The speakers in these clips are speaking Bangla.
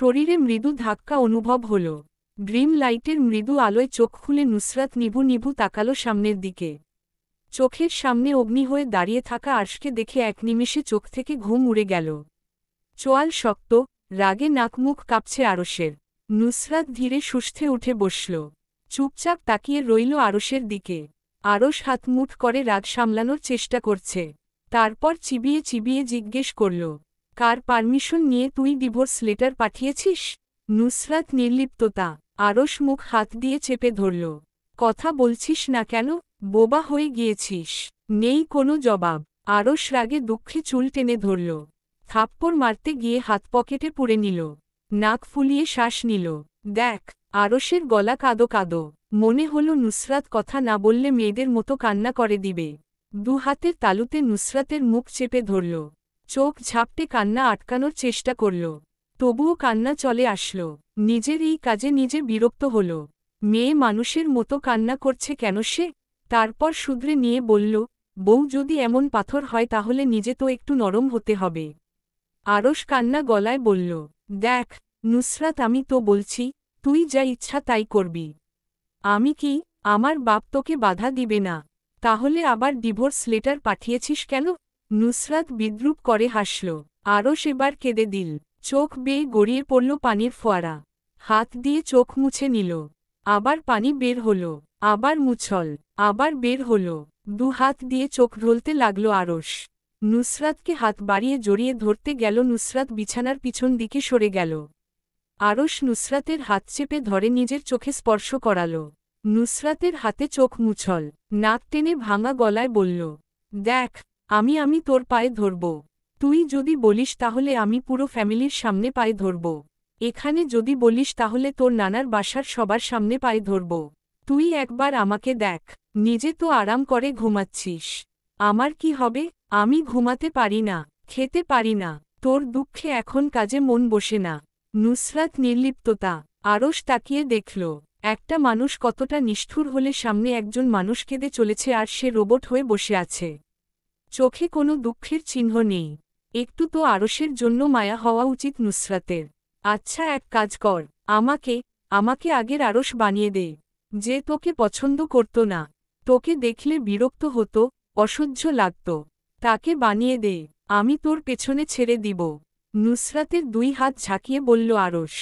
শরীরে মৃদু ধাক্কা অনুভব হল। ড্রিম লাইটের মৃদু আলোয় চোখ খুলে নুসরাত নিভু নিভু তাকালো সামনের দিকে। চোখের সামনে অগ্নি হয়ে দাঁড়িয়ে থাকা আরশকে দেখে এক নিমেষে চোখ থেকে ঘুম উড়ে গেল। চোয়াল শক্ত, রাগে নাকমুখ কাঁপছে আরশের। নুসরাত ধীরে সুস্থে উঠে বসল। চুপচাপ তাকিয়ে রইল আরশের দিকে। আরশ হাতমুঠ করে রাগ সামলানোর চেষ্টা করছে। তারপর চিবিয়ে চিবিয়ে জিজ্ঞেস করল, কার পারমিশন নিয়ে তুই ডিভোর্স লেটার পাঠিয়েছিস? নুসরাত নির্লিপ্ততা। আরশ মুখ হাত দিয়ে চেপে ধরল। কথা বলছিস না কেন? বোবা হয়ে গিয়েছিস? নেই কোনো জবাব। আরশ রাগে দুঃখে চুল টেনে ধরল। থাপ্পড় মারতে গিয়ে হাত পকেটে পুরে নিল। নাক ফুলিয়ে শ্বাস নিল। দেখ, আরশের গলা কাদো কাদো। মনে হল নুসরাত কথা না বললে মেয়েদের মতো কান্না করে দিবে। দু হাতের তালুতে নুসরাতের মুখ চেপে ধরল। চোখ ঝাপটে কান্না আটকানোর চেষ্টা করল। তবুও কান্না চলে আসল। নিজের এই কাজে নিজে বিরক্ত হল। মেয়ে মানুষের মতো কান্না করছে কেন সে? তারপর শুধরে নিয়ে বলল, বউ যদি এমন পাথর হয় তাহলে নিজে তো একটু নরম হতে হবে। আরশ কান্না গলায় বলল, দেখ নুসরাত, আমি তো বলছি তুই যা ইচ্ছা তাই করবি। আমি কি? আমার বাপ তোকে বাধা দিবে না? তাহলে আবার ডিভোর্স লেটার পাঠিয়েছিস কেন? নুসরাত বিদ্রূপ করে হাসল। আরশ এবার কেঁদে দিল। চোখ বেয়ে গড়িয়ে পড়ল পানির ফোয়ারা। হাত দিয়ে চোখ মুছে নিল। আবার পানি বের হল। আবার মুছল। আবার বের হল। দু হাত দিয়ে চোখ ঢলতে লাগল আরশ। নুসরাতকে হাত বাড়িয়ে জড়িয়ে ধরতে গেল। নুসরাত বিছানার পিছন দিকে সরে গেল। আরশ নুসরাতের হাত চেপে ধরে নিজের চোখে স্পর্শ করাল। নুসরাতের হাতে চোখ মুছল। নাক টেনে ভাঙা গলায় বলল, দেখ, আমি তোর পায়ে ধরব। তুই যদি বলিস তাহলে আমি পুরো ফ্যামিলির সামনে পায়ে ধরব। এখানে যদি বলিস তাহলে তোর নানার বাসার সবার সামনে পায়ে ধরব। তুই একবার আমাকে দেখ। নিজে তো আরাম করে ঘুমাচ্ছিস। আমার কি হবে? আমি ঘুমাতে পারি না, খেতে পারি না। তোর দুঃখে এখন কাজে মন বসে না। নুসরাত নির্লিপ্ততা। আরশ তাকিয়ে দেখল, একটা মানুষ কতটা নিষ্ঠুর হলে সামনে একজন মানুষ কেঁদে চলেছে আর সে রোবট হয়ে বসে আছে। চোখে কোনো দুঃখের চিহ্ন নেই। একটু তো আরশের জন্য মায়া হওয়া উচিত নুসরাতের। আচ্ছা, এক কাজ কর, আমাকে আগের আরশ বানিয়ে দে। যে তোকে পছন্দ করত না, তোকে দেখলে বিরক্ত হতো, অসহ্য লাগত, তাকে বানিয়ে দে। আমি তোর পেছনে ছেড়ে দিব। নুসরাতের দুই হাত ঝাঁকিয়ে বলল আরশ।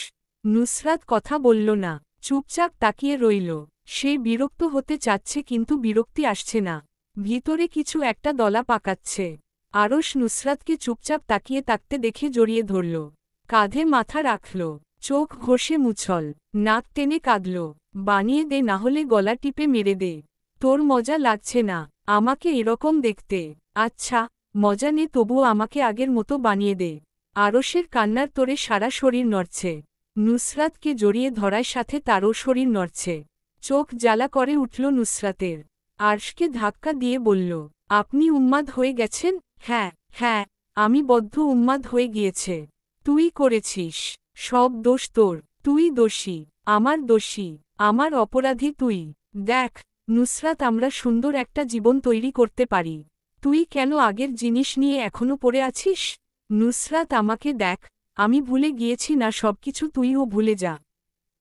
নুসরাত কথা বলল না, চুপচাপ তাকিয়ে রইল। সে বিরক্ত হতে চাচ্ছে কিন্তু বিরক্তি আসছে না। ভিতরে কিছু একটা দলা পাকাচ্ছে। আরশ নুসরাতকে চুপচাপ তাকিয়ে তাকতে দেখে জড়িয়ে ধরল। কাঁধে মাথা রাখল। চোখ ঘষে মুছল। নাক টেনে কাঁদল। বানিয়ে দে, না হলে গলা টিপে মেরে দে। তোর মজা লাগছে না আমাকে এরকম দেখতে? আচ্ছা, মজা নে, তবুও আমাকে আগের মতো বানিয়ে দে। আরশের কান্নার তোরে সারা শরীর নড়ছে। নুসরাতকে জড়িয়ে ধরার সাথে তারও শরীর নড়ছে। চোখ জ্বালা করে উঠল নুসরাতের। আরশকে ধাক্কা দিয়ে বলল, আপনি উন্মাদ হয়ে গেছেন? হ্যাঁ, আমি বদ্ধ উন্মাদ হয়ে গিয়েছে। তুই করেছিস। সব দোষ তোর। তুই দোষী। আমার দোষী। আমার অপরাধী তুই। দেখ নুসরাত, আমরা সুন্দর একটা জীবন তৈরি করতে পারি। তুই কেন আগের জিনিস নিয়ে এখনো পড়ে আছিস? নুসরাত, আমাকে দেখ, আমি ভুলে গিয়েছি না সবকিছু, তুইও ভুলে যা।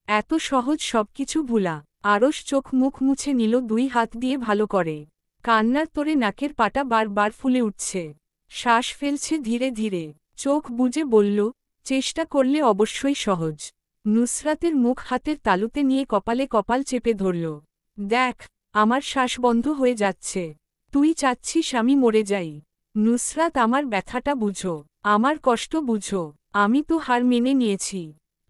এত সহজ সবকিছু ভুলা? আরশ চোখ মুখ মুছে নিল দুই হাত দিয়ে ভালো করে। কান্নার তোরে নাকের পাটা বার ফুলে উঠছে। শ্বাস ফেলছে ধীরে ধীরে। চোখ বুজে বলল, চেষ্টা করলে অবশ্যই সহজ। নুসরাতের মুখ হাতের তালুতে নিয়ে কপালে কপাল চেপে ধরল। দেখ, আমার শ্বাস বন্ধ হয়ে যাচ্ছে। তুই চাচ্ছিস আমি মরে যাই। নুসরাত, আমার ব্যথাটা বুঝো, আমার কষ্ট বুঝো। আমি তো হার মেনে নিয়েছি।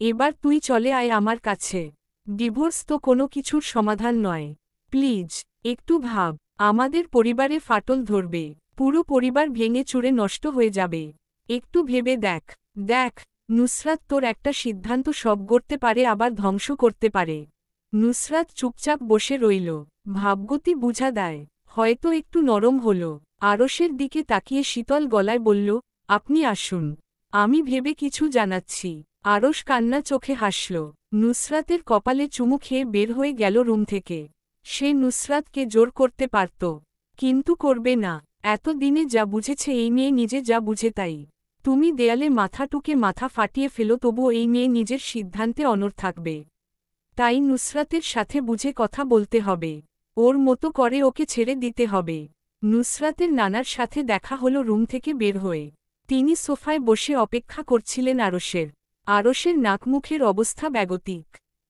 এবার তুই চলে আয় আমার কাছে। ডিভোর্স তো কোনো কিছুর সমাধান নয়। প্লিজ একটু ভাব। আমাদের পরিবারে ফাটল ধরবে। পুরো পরিবার ভেঙে চুরে নষ্ট হয়ে যাবে। একটু ভেবে দেখ। দেখ নুসরাত, তোর একটা সিদ্ধান্ত সব গড়তে পারে আবার ধ্বংস করতে পারে। নুসরাত চুপচাপ বসে রইল। ভাবগতি বুঝা দেয়। হয়তো একটু নরম হল। আরশের দিকে তাকিয়ে শীতল গলায় বলল, আপনি আসুন, আমি ভেবে কিছু জানাচ্ছি। আরশ কান্না চোখে হাসল। নুসরাতের কপালে চুমু খেয়ে বের হয়ে গেল রুম থেকে। সে নুসরাতকে জোর করতে পারত, কিন্তু করবে না। এতদিনে যা বুঝেছে এই নিয়ে নিজে যা বুঝে তাই। তুমি দেয়ালে মাথা টুকে মাথা ফাটিয়ে ফেলো, তবুও এই মেয়ে নিজের সিদ্ধান্তে অনড় থাকবে। তাই নুসরাতের সাথে বুঝে কথা বলতে হবে, ওর মতো করে ওকে ছেড়ে দিতে হবে। নুসরাতের নানার সাথে দেখা হলো রুম থেকে বের হয়ে। তিনি সোফায় বসে অপেক্ষা করছিলেন আরশের। আরশের নাকমুখের অবস্থা বেগতিক।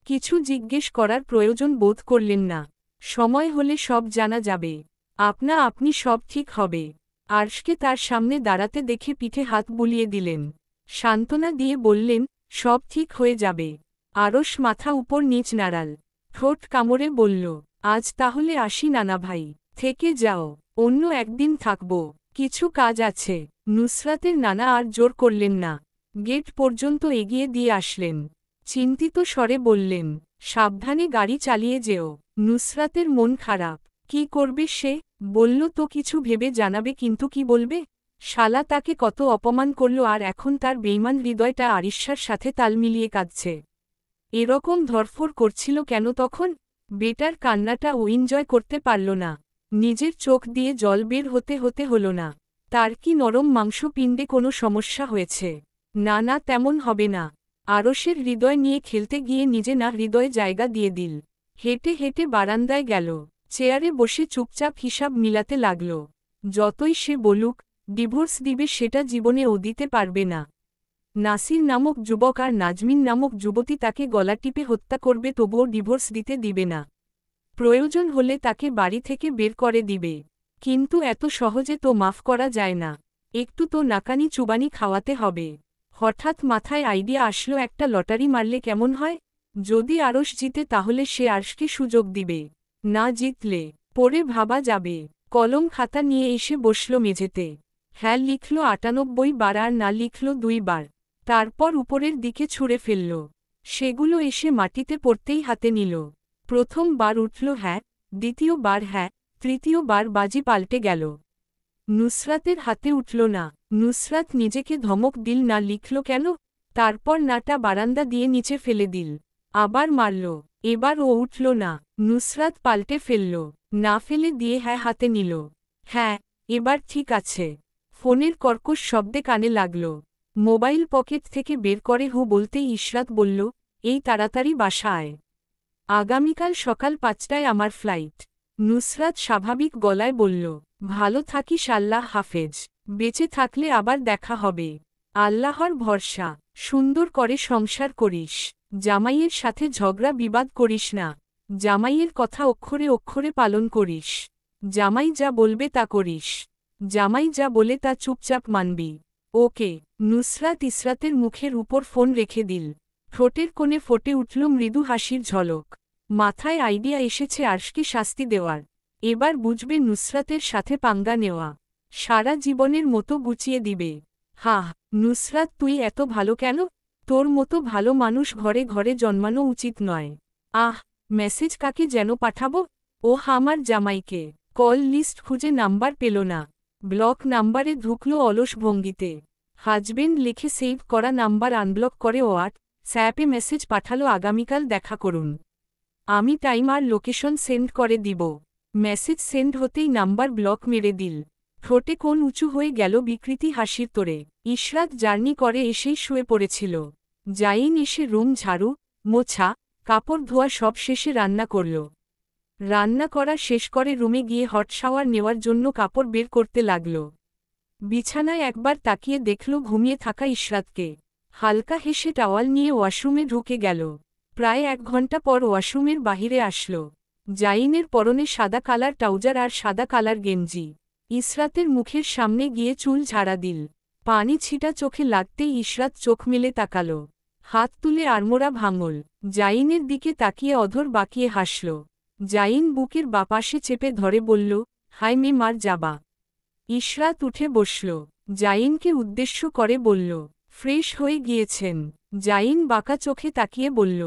কিছু জিজ্ঞেস করার প্রয়োজন বোধ করলেন না। সময় হলে সব জানা যাবে, আপনা আপনি সব ঠিক হবে। আরশকে তার সামনে দাঁড়াতে দেখে পিঠে হাত বুলিয়ে দিলেন। সান্ত্বনা দিয়ে বললেন, সব ঠিক হয়ে যাবে। আরশ মাথা উপর নিচ নাড়াল, ঠোঁট কামড়ে বলল, আজ তাহলে আসি নানা ভাই। থেকে যাও, অন্য একদিন থাকব, কিছু কাজ আছে। নুসরাতের নানা আর জোর করলেন না, গেট পর্যন্ত এগিয়ে দিয়ে আসলেন। চিন্তিত স্বরে বললেন, সাবধানে গাড়ি চালিয়ে যেও। নুসরাতের মন খারাপ। কি করবে সে? বলল তো কিছু ভেবে জানাবে, কিন্তু কি বলবে? শালা তাকে কত অপমান করল, আর এখন তার বেইমান হৃদয়টা আরিশার সাথে তাল মিলিয়ে কাঁদছে। এরকম ধরফর করছিল কেন তখন? বেটার কান্নাটা ও এনজয় করতে পারল না। নিজের চোখ দিয়ে জল বের হতে হতে হল না। তার কি নরম মাংসপিণ্ডে কোনো সমস্যা হয়েছে? না না, তেমন হবে না। আরশের হৃদয় নিয়ে খেলতে গিয়ে নিজে না হৃদয়ে জায়গা দিয়ে দিল। হেঁটে হেঁটে বারান্দায় গেল, চেয়ারে বসে চুপচাপ হিসাব মিলাতে লাগল। যতই সে বলুক ডিভোর্স দিবে, সেটা জীবনে ও দিতে পারবে না। নাসির নামক যুবক আর নাজমিন নামক যুবতী তাকে গলা টিপে হত্যা করবে, তবুও ডিভোর্স দিতে দিবে না। প্রয়োজন হলে তাকে বাড়ি থেকে বের করে দিবে। কিন্তু এত সহজে তো মাফ করা যায় না। একটু তো নাকানি চুবানি খাওয়াতে হবে। হঠাৎ মাথায় আইডিয়া আসলো, একটা লটারি মারলে কেমন হয়? যদি আরশ জিতে তাহলে সে আরশকে সুযোগ দিবে, না জিতলে পরে ভাবা যাবে। কলম খাতা নিয়ে এসে বসল মেঝেতে। হ্যাঁ লিখল ৯৮ বার, আর না লিখল ২ বার। তারপর উপরের দিকে ছুঁড়ে ফেলল। সেগুলো এসে মাটিতে পড়তেই হাতে নিল। প্রথম বার উঠল হ্যাঁ, দ্বিতীয় বার হ্যাঁ, তৃতীয় বার বাজি পাল্টে গেল। নুসরাতের হাতে উঠল না। নুসরাত নিজেকে ধমক দিল, না লিখল কেন? তারপর নাটা বারান্দা দিয়ে নিচে ফেলে দিল। আবার মারল, এবার ও উঠল না। নুসরাত পাল্টে ফেলল, না ফেলে দিয়ে হ্যাঁ হাতে নিল। হ্যাঁ, এবার ঠিক আছে। ফোনের কর্কশ শব্দে কানে লাগল। মোবাইল পকেট থেকে বের করে হু বলতেই ইশরাত বলল, এই তাড়াতাড়ি বাসা আয়, আগামীকাল সকাল ৫টায় আমার ফ্লাইট। নুসরাত স্বাভাবিক গলায় বলল, ভালো থাকিস, আল্লাহ হাফেজ। বেঁচে থাকলে আবার দেখা হবে। আল্লাহর ভরসা। সুন্দর করে সংসার করিস। জামাইয়ের সাথে ঝগড়া বিবাদ করিস না। জামাইয়ের কথা অক্ষরে অক্ষরে পালন করিস। জামাই যা বলবে তা করিস। জামাই যা বলে তা চুপচাপ মানবি। ওকে। নুসরাত ইসরাতের মুখের উপর ফোন রেখে দিল। ঠোঁটের কোণে ফুটে উঠল মৃদু হাসির ঝলক। মাথায় আইডিয়া এসেছে আরশকে শাস্তি দেওয়ার। এবার বুঝবে নুসরাতের সাথে পাঙ্গা নেওয়া সারা জীবনের মতো গুছিয়ে দিবে। হাহ, নুসরাত তুই এত ভালো কেন? তোর মতো ভালো মানুষ ঘরে ঘরে জন্মানো উচিত নয়। আহ, মেসেজ কাকে যেন পাঠাবো? ও আমার জামাইকে। কল লিস্ট খুঁজে নাম্বার পেল না। ব্লক নাম্বারে ঢুকল অলস ভঙ্গিতে। হাজবেন্ড লিখে সেভ করা নাম্বার আনব্লক করে হোয়াটসঅ্যাপে মেসেজ পাঠালো, আগামীকাল দেখা করুন। আমি টাইম আর লোকেশন সেন্ড করে দিব। মেসেজ সেন্ড হতেই নাম্বার ব্লক মেরে দিল। ঠোঁটে কোণ উঁচু হয়ে গেল বিকৃতি হাসির তোড়ে। ইশরাত জার্নি করে এসেই শুয়ে পড়েছিল। জাইন এসে রুম ঝাড়ু, মোছা, কাপড় ধোয়া সব শেষে রান্না করল। রান্না করা শেষ করে রুমে গিয়ে হট শাওয়ার নেওয়ার জন্য কাপড় বের করতে লাগল। বিছানায় একবার তাকিয়ে দেখল ঘুমিয়ে থাকা ইশরাতকে। হালকা হেসে টাওয়াল নিয়ে ওয়াশরুমে ঢুকে গেল। প্রায় ১ ঘন্টা পর ওয়াশরুমের বাহিরে আসল। জাইনের পরনে সাদা কালার ট্রাউজার আর সাদা কালার গেঞ্জি। ইশরাতের মুখের সামনে গিয়ে চুল ঝাড়া দিল। পানি ছিটা চোখে লাগতেই ইশরাত চোখ মেলে তাকাল। হাত তুলে আড়মোড়া ভাঙল। জাইনের দিকে তাকিয়ে অধর বাঁকিয়ে হাসল। জাইন বুকের বাপাশে চেপে ধরে বলল, হায় মে মার যাবা। ইশরাত উঠে বসল। জাইনকে উদ্দেশ্য করে বলল, ফ্রেশ হয়ে গিয়েছেন? জাইন বাঁকা চোখে তাকিয়ে বলল,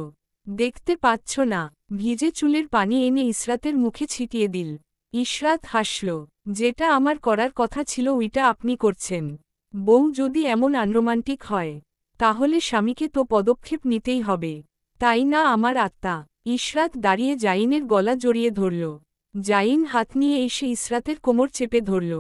দেখতে পাচ্ছ না? ভিজে চুলের পানি এনে ইশরাতের মুখে ছিটিয়ে দিল। ইশরাত হাসল, যেটা আমার করার কথা ছিল ওইটা আপনি করছেন। বউ যদি এমন আনরোমান্টিক হয়, তাহলে স্বামীকে তো পদক্ষেপ নিতেই হবে, তাই না আমার আত্মা? ইশরাত দাঁড়িয়ে জাইনের গলা জড়িয়ে ধরল। জাইন হাত নিয়ে এসে ইশরাতের কোমর চেপে ধরল।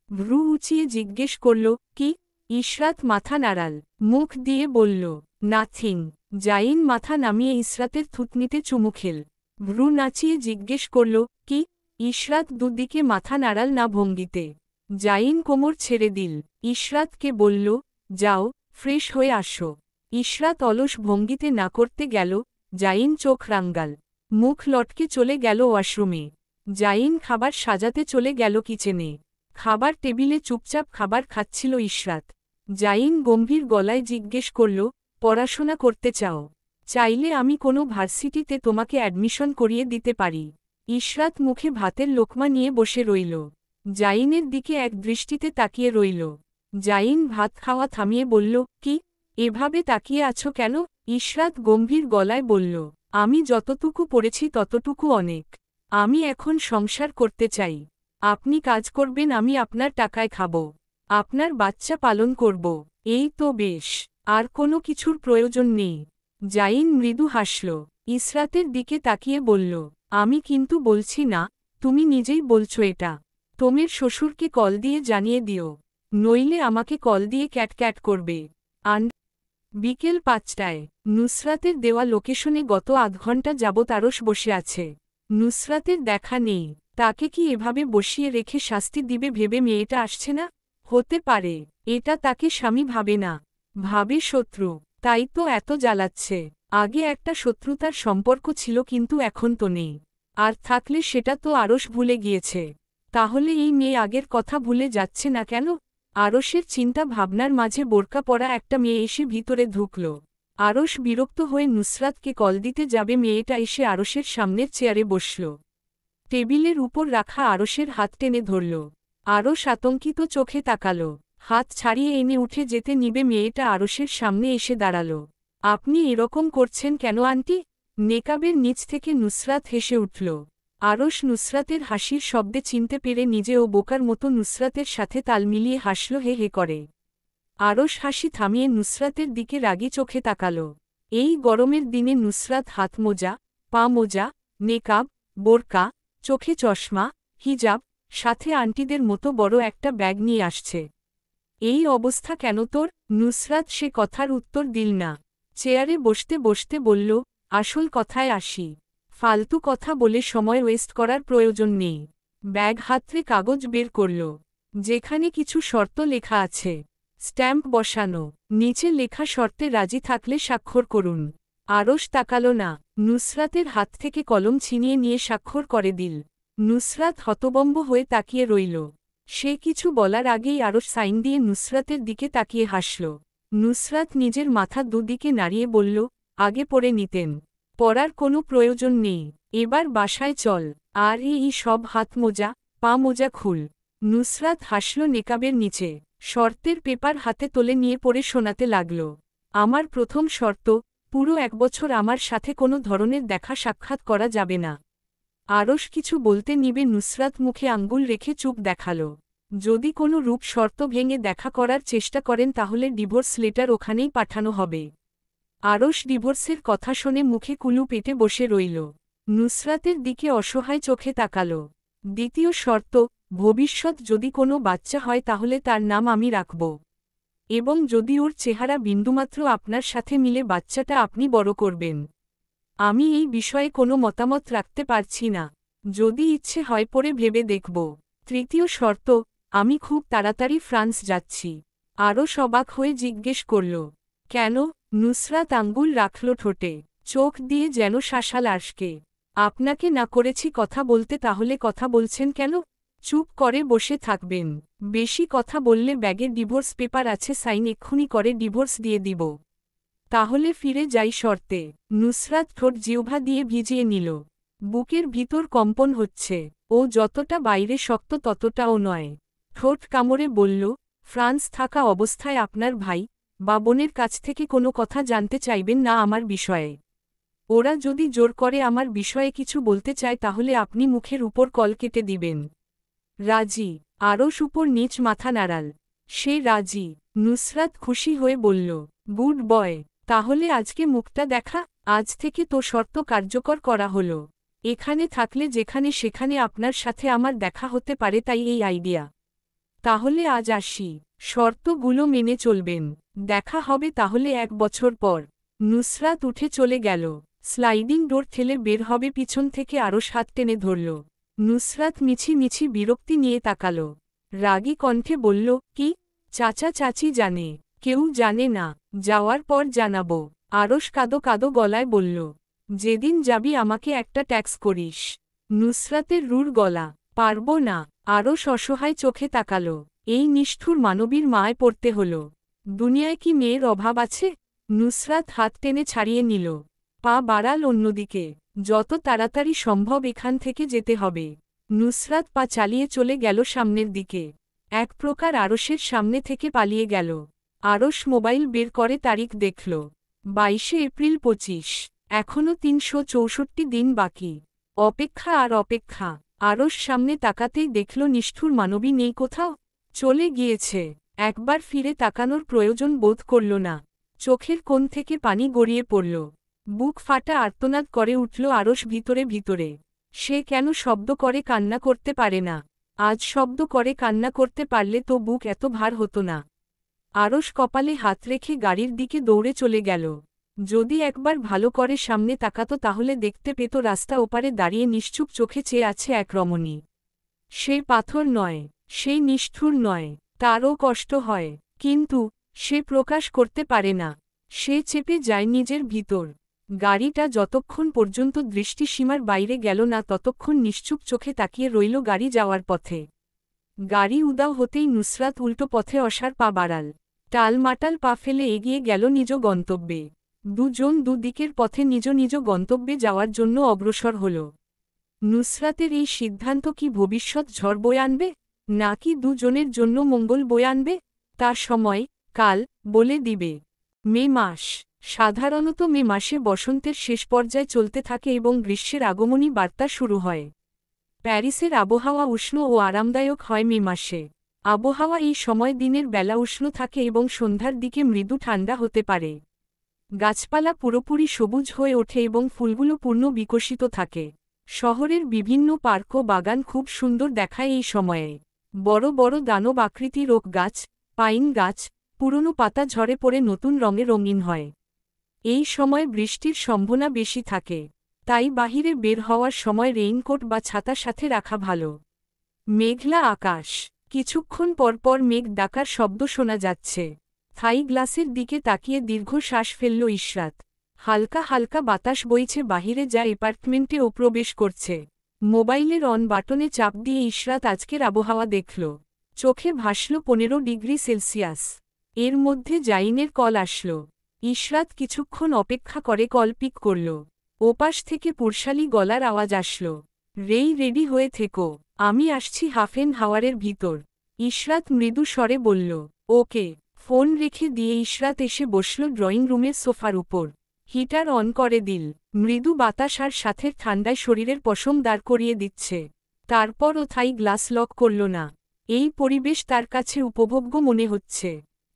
ভ্রু উঁচিয়ে জিজ্ঞেস করল, কি ইশরাত মাথা নাড়াল, মুখ দিয়ে বলল, নাথিং। জাইন মাথা নামিয়ে ইশরাতের থুতনিতে চুমু খেল। ভ্রু নাচিয়ে জিজ্ঞেস করল, কি? ইশরাত দুদিকে মাথা নাড়াল না ভঙ্গিতে। জাইন কোমর ছেড়ে দিল। ইশরাতকে বলল, যাও, ফ্রেশ হয়ে আসো। ইশরাত অলস ভঙ্গিতে না করতে গেল। জাইন চোখ রাঙ্গাল, মুখ লটকে চলে গেল ওয়াশরুমে। জাইন খাবার সাজাতে চলে গেল কিচেনে। খাবার টেবিলে চুপচাপ খাবার খাচ্ছিল ইশরাত। জাইন গম্ভীর গলায় জিজ্ঞেস করল, পড়াশোনা করতে চাও? চাইলে আমি কোনো ভার্সিটিতে তোমাকে অ্যাডমিশন করিয়ে দিতে পারি। ইশরাত মুখে ভাতের লোকমা নিয়ে বসে রইল। জাইনের দিকে এক দৃষ্টিতে তাকিয়ে রইল। জাইন ভাত খাওয়া থামিয়ে বলল, কি? এভাবে তাকিয়ে আছো কেন? ইশরাত গম্ভীর গলায় বলল, আমি যতটুকু পড়েছি ততটুকু অনেক। আমি এখন সংসার করতে চাই। আপনি কাজ করবেন, আমি আপনার টাকায় খাব। আপনার বাচ্চা পালন করব। এই তো বেশ, আর কোনো কিছুর প্রয়োজন নেই। জাইন মৃদু হাসল। ইশরাতের দিকে তাকিয়ে বলল, আমি কিন্তু বলছি না, তুমি নিজেই বলছো এটা। তোমের শ্বশুরকে কল দিয়ে জানিয়ে দিও, নইলে আমাকে কল দিয়ে ক্যাট করবে। বিকেল 5টায় নুসরাতের দেওয়া লোকেশনে গত আধ ঘণ্টা যাবৎ আরশ বসে আছে। নুসরাতের দেখা নেই। তাকে কি এভাবে বসিয়ে রেখে শাস্তি দিবে ভেবে মেয়েটা আসছে না? হতে পারে এটা তাকে স্বামী ভাবে না, ভাবে শত্রু, তাই তো এত জ্বালাচ্ছে। আগে একটা শত্রুতার সম্পর্ক ছিল, কিন্তু এখন তো নেই। আর থাকলে সেটা তো আরশ ভুলে গিয়েছে। তাহলে এই মেয়ে আগের কথা ভুলে যাচ্ছে না কেন? আরশের চিন্তা ভাবনার মাঝে বোরকা পরা একটা মেয়ে এসে ভিতরে ঢুকল। আরশ বিরক্ত হয়ে নুসরাতকে কল দিতে যাবে, মেয়েটা এসে আরশের সামনের চেয়ারে বসল। টেবিলের উপর রাখা আরশের হাত টেনে ধরল। আরশ আতঙ্কিত চোখে তাকাল। হাত ছাড়িয়ে এনে উঠে যেতে নিবে, মেয়েটা আরশের সামনে এসে দাঁড়াল। আপনি এরকম করছেন কেন আন্টি? নেকাবের নিচ থেকে নুসরাত হেসে উঠল। আরশ নুসরাতের হাসির শব্দে চিনতে পেরে নিজেও বোকার মতো নুসরাতের সাথে তাল মিলিয়ে হাসল, হে হে করে। আরশ হাসি থামিয়ে নুসরাতের দিকে রাগী চোখে তাকাল। এই গরমের দিনে নুসরাত হাত মোজা, পা মোজা, নেকাব, বোরকা, চোখে চশমা, হিজাব, সাথে আন্টিদের মতো বড় একটা ব্যাগ নিয়ে আসছে। এই অবস্থা কেন তোর? নুসরাত সে কথার উত্তর দিল না। চেয়ারে বসতে বসতে বলল, আসল কথায় আসি। ফালতু কথা বলে সময় ওয়েস্ট করার প্রয়োজন নেই। ব্যাগ হাতরে কাগজ বের করল, যেখানে কিছু শর্ত লেখা আছে। স্ট্যাম্প বসানো, নিচে লেখা শর্তে রাজি থাকলে স্বাক্ষর করুন। আরশ তাকাল না। নুসরাতের হাত থেকে কলম ছিনিয়ে নিয়ে স্বাক্ষর করে দিল। নুসরাত হতবম্ব হয়ে তাকিয়ে রইল। সে কিছু বলার আগেই আরশ সাইন দিয়ে নুসরাতের দিকে তাকিয়ে হাসল। নুসরাত নিজের মাথা দুদিকে নাড়িয়ে বলল, আগে পড়ে নিতেন। পড়ার কোনো প্রয়োজন নেই, এবার বাসায় চল। আর এই সব হাত মোজা, পা মোজা খুল। নুসরাত হাসল নেকাবের নিচে। শর্তের পেপার হাতে তোলে নিয়ে পড়ে শোনাতে লাগল। আমার প্রথম শর্ত, পুরো 1 বছর আমার সাথে কোনো ধরনের দেখা সাক্ষাৎ করা যাবে না। আরশ কিছু বলতে নিবে, নুসরাত মুখে আঙ্গুল রেখে চুপ দেখাল। যদি কোনো রূপ শর্ত ভেঙে দেখা করার চেষ্টা করেন তাহলে ডিভোর্স লেটার ওখানেই পাঠানো হবে। আরশ ডিভোর্সের কথা শুনে মুখে কুলু পেটে বসে রইল। নুসরাতের দিকে অসহায় চোখে তাকাল। দ্বিতীয় শর্ত, ভবিষ্যৎ যদি কোনো বাচ্চা হয় তাহলে তার নাম আমি রাখব। এবং যদি ওর চেহারা বিন্দুমাত্র আপনার সাথে মিলে বাচ্চাটা আপনি বড় করবেন। আমি এই বিষয়ে কোনো মতামত রাখতে পারছি না। যদি ইচ্ছে হয় পরে ভেবে দেখব। তৃতীয় শর্ত, আমি খুব তাড়াতাড়ি ফ্রান্স যাচ্ছি। আরশ অবাক হয়ে জিজ্ঞেস করল, কেন? নুসরাত আঙ্গুল রাখল ঠোঁটে, চোখ দিয়ে যেন শাসাল আরশকে। আপনাকে না করেছি কথা বলতে, তাহলে কথা বলছেন কেন? চুপ করে বসে থাকবেন। বেশি কথা বললে ব্যাগে ডিভোর্স পেপার আছে, সাইন এক্ষুনি করে ডিভোর্স দিয়ে দিব। তাহলে ফিরে যাই শর্তে। নুসরাত ঠোঁট জিহ্বা দিয়ে ভিজিয়ে নিল। বুকের ভিতর কম্পন হচ্ছে। ও যতটা বাইরে শক্ত ততটাও নয়। ঠোঁট কামড়ে বলল, ফ্রান্স থাকা অবস্থায় আপনার ভাই বা বোনের কাছ থেকে কোনো কথা জানতে চাইবেন না আমার বিষয়ে। ওরা যদি জোর করে আমার বিষয়ে কিছু বলতে চায় তাহলে আপনি মুখের উপর কল কেটে দিবেন। রাজি? আরশ উপর নিচ মাথা নাড়াল। সে রাজি। নুসরাত খুশি হয়ে বলল, গুড বয়। তাহলে আজকে মুখটা দেখা। আজ থেকে তো শর্ত কার্যকর করা হলো। এখানে থাকলে যেখানে সেখানে আপনার সাথে আমার দেখা হতে পারে, তাই এই আইডিয়া। তাহলে আজ আসি। শর্তগুলো মেনে চলবেন। দেখা হবে তাহলে 1 বছর পর। নুসরাত উঠে চলে গেল। স্লাইডিং ডোর ঠেলে বের হবে পিছন থেকে আরশ হাত টেনে ধরল। নুসরাত মিছি মিছি বিরক্তি নিয়ে তাকাল। রাগী কণ্ঠে বলল, কি? চাচা চাচি জানে? কেউ জানে না। যাওয়ার পর জানাবো। আরশ কাদো কাদো গলায় বলল, যেদিন যাবি আমাকে একটা ট্যাক্স করিস। নুসরাতের রুর গলা, পারব না। আরশ অসহায় চোখে তাকাল। এই নিষ্ঠুর মানবীর মায় পড়তে হল। দুনিয়ায় কি মেয়ের অভাব আছে? নুসরাত হাত টেনে ছাড়িয়ে নিল। পা বাড়াল অন্যদিকে। যত তাড়াতাড়ি সম্ভব এখান থেকে যেতে হবে। নুসরাত পা চালিয়ে চলে গেল সামনের দিকে। এক প্রকার আরশের সামনে থেকে পালিয়ে গেল। আরশ মোবাইল বের করে তারিখ দেখল। 22 এপ্রিল 25। এখনও 364 দিন বাকি। অপেক্ষা আর অপেক্ষা। আরশ সামনে তাকাতেই দেখল নিষ্ঠুর মানবী নেই কোথাও। চলে গিয়েছে। একবার ফিরে তাকানোর প্রয়োজন বোধ করল না। চোখের কোণ থেকে পানি গড়িয়ে পড়ল। বুক ফাটা আর্তনাদ করে উঠল আরশ ভিতরে ভিতরে। সে কেন শব্দ করে কান্না করতে পারে না? আজ শব্দ করে কান্না করতে পারলে তো বুক এত ভার হতো না। আরশ কপালে হাত রেখে গাড়ির দিকে দৌড়ে চলে গেল। যদি একবার ভালো করে সামনে তাকাত তাহলে দেখতে পেত রাস্তা ওপারে দাঁড়িয়ে নিশ্চুপ চোখে চেয়ে আছে এক রমণী। সে পাথর নয়, সে নিষ্ঠুর নয়, তারও কষ্ট হয়, কিন্তু সে প্রকাশ করতে পারে না। সে চেপে যায় নিজের ভিতর। গাড়িটা যতক্ষণ পর্যন্ত দৃষ্টিসীমার বাইরে গেল না ততক্ষণ নিশ্চুপ চোখে তাকিয়ে রইল গাড়ি যাওয়ার পথে। গাড়ি উদাও হতেই নুসরাত উল্টো পথে অসার পা বাড়াল। টালমাটাল পা ফেলে এগিয়ে গেল নিজ গন্তব্যে। দুজন দুদিকের পথে নিজ নিজ গন্তব্যে যাওয়ার জন্য অগ্রসর হল। নুসরাতের এই সিদ্ধান্ত কি ভবিষ্যৎ ঝড় বয়ে আনবে, নাকি দুজনের জন্য মঙ্গল বয়ে আনবে? তার সময়, কাল, বলে দিবে। মে মাস। সাধারণত মে মাসে বসন্তের শেষ পর্যায়ে চলতে থাকে এবং গ্রীষ্মের আগমনী বার্তা শুরু হয়। প্যারিসের আবহাওয়া উষ্ণ ও আরামদায়ক হয় মে মাসে। আবহাওয়া এই সময় দিনের বেলা উষ্ণ থাকে এবং সন্ধ্যার দিকে মৃদু ঠান্ডা হতে পারে। গাছপালা পুরোপুরি সবুজ হয়ে ওঠে এবং ফুলগুলো পূর্ণ বিকশিত থাকে। শহরের বিভিন্ন পার্ক ও বাগান খুব সুন্দর দেখায় এই সময়ে। বড় বড় দানব আকৃতির ওক গাছ, পাইন গাছ, পুরনো পাতা ঝরে পড়ে নতুন রঙে রঙিন হয়। এই সময় বৃষ্টির সম্ভাবনা বেশি থাকে। তাই বাহিরে বের হওয়ার সময় রেইনকোট বা ছাতা সাথে রাখা ভালো। মেঘলা আকাশ। কিছুক্ষণ পরপর মেঘ ডাকার শব্দ শোনা যাচ্ছে। থাই গ্লাসের দিকে তাকিয়ে দীর্ঘ শ্বাস ফেলল ইশরাত। হালকা হালকা বাতাস বইছে বাহিরে যা অ্যাপার্টমেন্টেও প্রবেশ করছে। মোবাইলের অন বাটনে চাপ দিয়ে ইশরাত আজকের আবহাওয়া দেখল। চোখে ভাসল 15 ডিগ্রি সেলসিয়াস। এর মধ্যে জাইনের কল আসল। ইশরাত কিছুক্ষণ অপেক্ষা করে কল পিক করল। ওপাশ থেকে পুরশালি গলার আওয়াজ আসল, রেডি হয়ে থেকো, আমি আসছি হাফ এন হাওয়ারের ভিতর। ইশরাত মৃদু স্বরে বলল, ওকে। ফোন রেখে দিয়ে ইশরাত এসে বসল ড্রয়িং রুমের সোফার উপর। হিটার অন করে দিল। মৃদু বাতাস আর সাথের ঠান্ডায় শরীরের পশম দাঁড় করিয়ে দিচ্ছে। তারপরও থাই গ্লাস লক করল না। এই পরিবেশ তার কাছে উপভোগ্য মনে হচ্ছে।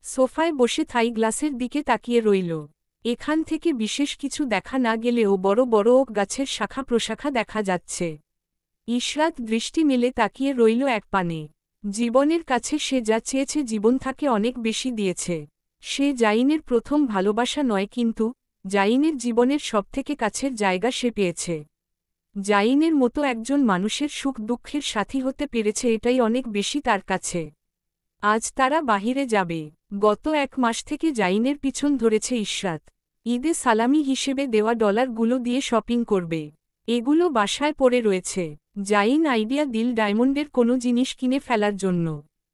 সোফায় বসে থাই গ্লাসের দিকে তাকিয়ে রইল। এখান থেকে বিশেষ কিছু দেখা না গেলেও বড় বড় ওক গাছের শাখা প্রশাখা দেখা যাচ্ছে। ইশরাত দৃষ্টি মেলে তাকিয়ে রইল এক পানে। জীবনের কাছে সে যা চেয়েছে জীবন তাকে অনেক বেশি দিয়েছে। সে জাইনের প্রথম ভালোবাসা নয়, কিন্তু জাইনের জীবনের সবথেকে কাছের জায়গা সে পেয়েছে। জাইনের মতো একজন মানুষের সুখ দুঃখের সাথী হতে পেরেছে, এটাই অনেক বেশি তার কাছে। আজ তারা বাহিরে যাবে। গত 1 মাস থেকে জাইনের পিছন ধরেছে ইশরাত। ঈদে সালামি হিসেবে দেওয়া ডলারগুলো দিয়ে শপিং করবে। এগুলো বাসায় পড়ে রয়েছে। জাইন আইডিয়া দিল ডায়মন্ডের কোনো জিনিস কিনে ফেলার জন্য।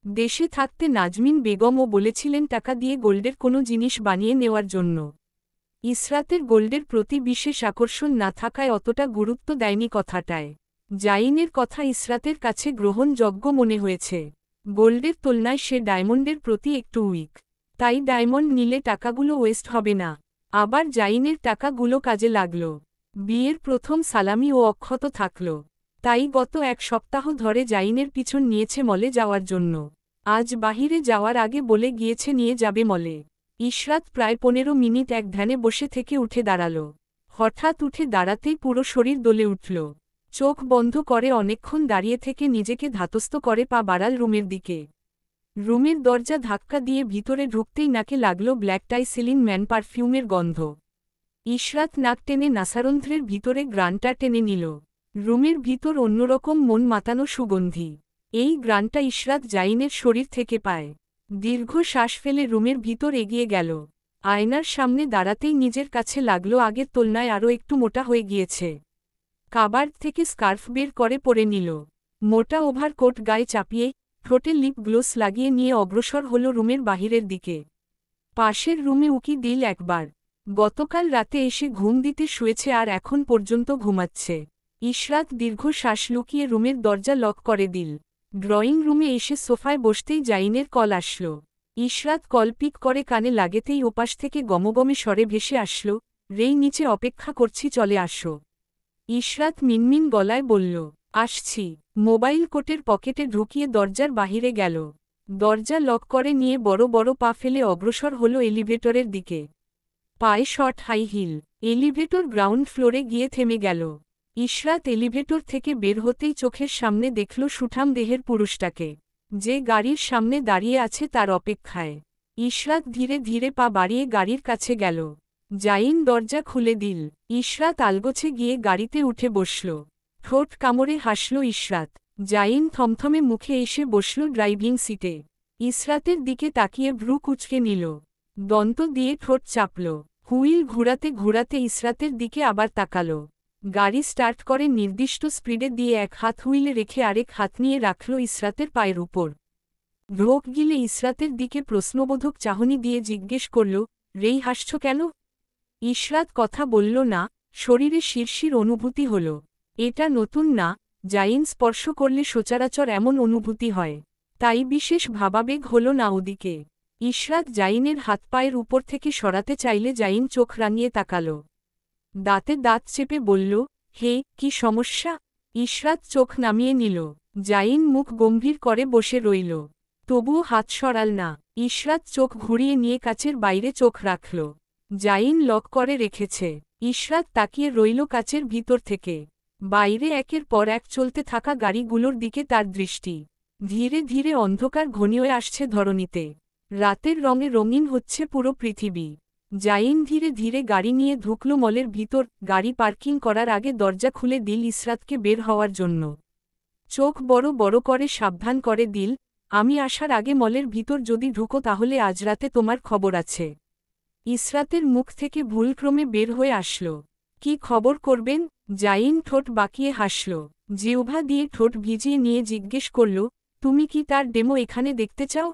দেশে থাকতে নাজমিন বেগমও বলেছিলেন টাকা দিয়ে গোল্ডের কোনো জিনিস বানিয়ে নেওয়ার জন্য। ইশরাতের গোল্ডের প্রতি বিশেষ আকর্ষণ না থাকায় অতটা গুরুত্ব দেয়নি কথাটায়। জাইনের কথা ইশরাতের কাছে গ্রহণযোগ্য মনে হয়েছে। গোল্ডের তুলনায় সে ডায়মন্ডের প্রতি একটু উইক। তাই ডায়মন্ড নিলে টাকাগুলো ওয়েস্ট হবে না। আবার জাইনের টাকাগুলো কাজে লাগল। বিয়ের প্রথম সালামি ও অক্ষত থাকল। তাই গত 1 সপ্তাহ ধরে জাইনের পিছন নিয়েছে মলে যাওয়ার জন্য। আজ বাহিরে যাওয়ার আগে বলে গিয়েছে নিয়ে যাবে মলে। ইশরাত প্রায় 15 মিনিট এক ধ্যানে বসে থেকে উঠে দাঁড়াল। হঠাৎ উঠে দাঁড়াতেই পুরো শরীর দোলে উঠল। চোখ বন্ধ করে অনেকক্ষণ দাঁড়িয়ে থেকে নিজেকে ধাতস্থ করে পা বাড়াল রুমের দিকে। রুমের দরজা ধাক্কা দিয়ে ভিতরে ঢুকতেই নাকে লাগল ব্ল্যাক টাই সিলিন ম্যান পারফিউমের গন্ধ। ইশরাত নাক টেনে নাসারন্ধ্রের ভিতরে গ্রানটা টেনে নিল। রুমের ভিতর অন্যরকম মন মাতানো সুগন্ধি। এই গ্রানটা ইশরাত জাইনের শরীর থেকে পায়। দীর্ঘ শ্বাস ফেলে রুমের ভিতর এগিয়ে গেল। আয়নার সামনে দাঁড়াতেই নিজের কাছে লাগল আগের তুলনায় আরও একটু মোটা হয়ে গিয়েছে। কাবার্ড থেকে স্কার্ফ বের করে পরে নিল। মোটা ওভারকোট গায়ে চাপিয়ে ঠোঁটে লিপ গ্লোস লাগিয়ে নিয়ে অগ্রসর হল রুমের বাহিরের দিকে। পাশের রুমে উকি দিল একবার। গতকাল রাতে এসে ঘুম দিতে শুয়েছে আর এখন পর্যন্ত ঘুমাচ্ছে। ইশরাত দীর্ঘ শ্বাস লুকিয়ে রুমের দরজা লক করে দিল। ড্রয়িং রুমে এসে সোফায় বসতেই জাইনের কল আসল। ইশরাত কল পিক করে কানে লাগেতেই ওপাশ থেকে গমগমে স্বরে ভেসে আসল, রেই নিচে অপেক্ষা করছি, চলে আসো। ইশরাত মিনমিন গলায় বলল, আসছি। মোবাইল কোটের পকেটে ঢুকিয়ে দরজার বাহিরে গেল। দরজা লক করে নিয়ে বড় বড় পা ফেলে অগ্রসর হল এলিভেটরের দিকে। পায়ে short high heel. Elevator ground ফ্লোরে গিয়ে থেমে গেল। ইশরাত এলিভেটর থেকে বের হতেই চোখের সামনে দেখল সুঠাম দেহের পুরুষটাকে, যে গাড়ির সামনে দাঁড়িয়ে আছে তার অপেক্ষায়। ইশরাত ধীরে ধীরে পা বাড়িয়ে গাড়ির কাছে গেল। জাইন দরজা খুলে দিল। ইশরাত আলগোছে গিয়ে গাড়িতে উঠে বসল। ঠোঁট কামড়ে হাসল ইশরাত। জাইন থমথমে মুখে এসে বসল ড্রাইভিং সিটে। ইশরাতের দিকে তাকিয়ে ভ্রু কুঁচকে নিল। দন্ত দিয়ে ঠোঁট চাপল। হুইল ঘুরাতে ঘুরাতে ইশরাতের দিকে আবার তাকাল। গাড়ি স্টার্ট করে নির্দিষ্ট স্পিডে দিয়ে এক হাত হুইলে রেখে আরেক হাত নিয়ে রাখল ইশরাতের পায়ের উপর। ঢোক গিলে ইশরাতের দিকে প্রশ্নবোধক চাহনি দিয়ে জিজ্ঞেস করল, রেই হাসছ কেন? ইশরাত কথা বলল না। শরীরে শিরশির অনুভূতি হল। এটা নতুন না, জাইন স্পর্শ করলে সচরাচর এমন অনুভূতি হয়। তাই বিশেষ ভাবাবেগ হল না ওদিকে। ইশরাত জাইনের হাত পায়ের উপর থেকে সরাতে চাইলে জাইন চোখ রাঙিয়ে তাকাল। দাঁতে দাঁত চেপে বলল, হে, কি সমস্যা? ইশরাত চোখ নামিয়ে নিল। জাইন মুখ গম্ভীর করে বসে রইল। তবুও হাত সরাল না। ইশরাত চোখ ঘুরিয়ে নিয়ে কাচের বাইরে চোখ রাখল। জাইন লক করে রেখেছে। ইশরাত তাকিয়ে রইল কাচের ভিতর থেকে। বাইরে একের পর এক চলতে থাকা গাড়িগুলোর দিকে তার দৃষ্টি। ধীরে ধীরে অন্ধকার ঘনিয়ে আসছে ধরণীতে। রাতের রঙে রঙিন হচ্ছে পুরো পৃথিবী। জাইন ধীরে ধীরে গাড়ি নিয়ে ঢুকল মলের ভিতর। গাড়ি পার্কিং করার আগে দরজা খুলে দিল ইশরাতকে বের হওয়ার জন্য। চোখ বড় বড় করে সাবধান করে দিল, আমি আসার আগে মলের ভিতর যদি ঢুকো তাহলে আজ রাতে তোমার খবর আছে। ইশরাতের মুখ থেকে ভুলক্রমে বের হয়ে আসল, কি খবর করবেন? জাইন ঠোঁট বাঁকিয়ে হাসল। জিহ্বা দিয়ে ঠোঁট ভিজিয়ে নিয়ে জিজ্ঞেস করল, তুমি কি তার ডেমো এখানে দেখতে চাও,